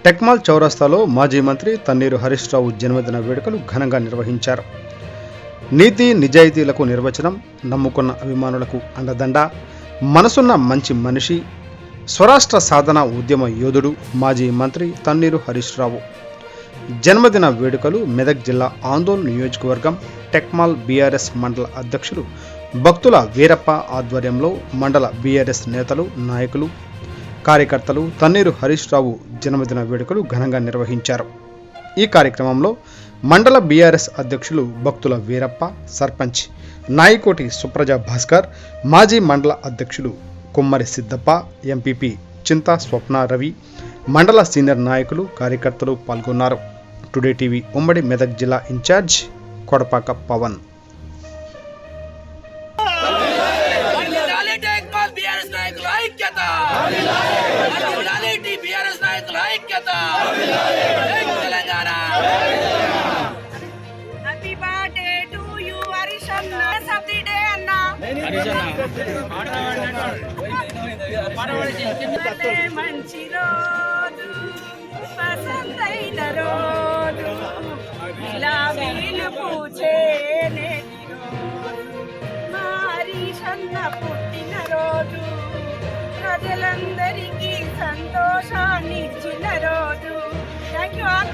టెక్మాల్ చౌరస్తాలో మాజీ మంత్రి తన్నీరు హరీష్ రావు జన్మదిన వేడుకలు ఘనంగా నిర్వహించారు. నీతి నిజాయితీలకు నిర్వచనం, నమ్ముకున్న అభిమానులకు అండదండ, మనసున్న మంచి మనిషి, స్వరాష్ట్ర సాధన ఉద్యమ యోధుడు మాజీ మంత్రి తన్నీరు హరీష్ రావు జన్మదిన వేడుకలు మెదక్ జిల్లా ఆందోళన నియోజకవర్గం టెక్మాల్ బీఆర్ఎస్ మండల అధ్యక్షులు భక్తుల వీరప్ప ఆధ్వర్యంలో మండల బీఆర్ఎస్ నేతలు, నాయకులు, కార్యకర్తలు తన్నీరు హరీష్ రావు జన్మదిన వేడుకలు ఘనంగా నిర్వహించారు. ఈ కార్యక్రమంలో మండల బీఆర్ఎస్ అధ్యక్షులు భక్తుల వీరప్ప, సర్పంచ్ నాయికోటి సుప్రజ భాస్కర్, మాజీ మండల అధ్యక్షులు కుమ్మరి సిద్దప్ప, ఎంపీపీ చింతా స్వప్న రవి, మండల సీనియర్ నాయకులు, కార్యకర్తలు పాల్గొన్నారు. టుడే టీవీ ఉమ్మడి మెదక్ జిల్లా ఇన్ఛార్జ్ కొడపాక పవన్. మంచి రోజు, పసందైన రోజు, ఇలా వీలు పూచే మారీషన్న పుట్టిన రోజు, ప్రజలందరికీ సంతోషాన్ని ఇచ్చిన రోజు. Thank you all.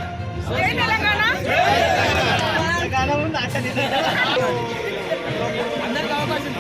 జై తెలంగాణ. అందరికీ అవకాశం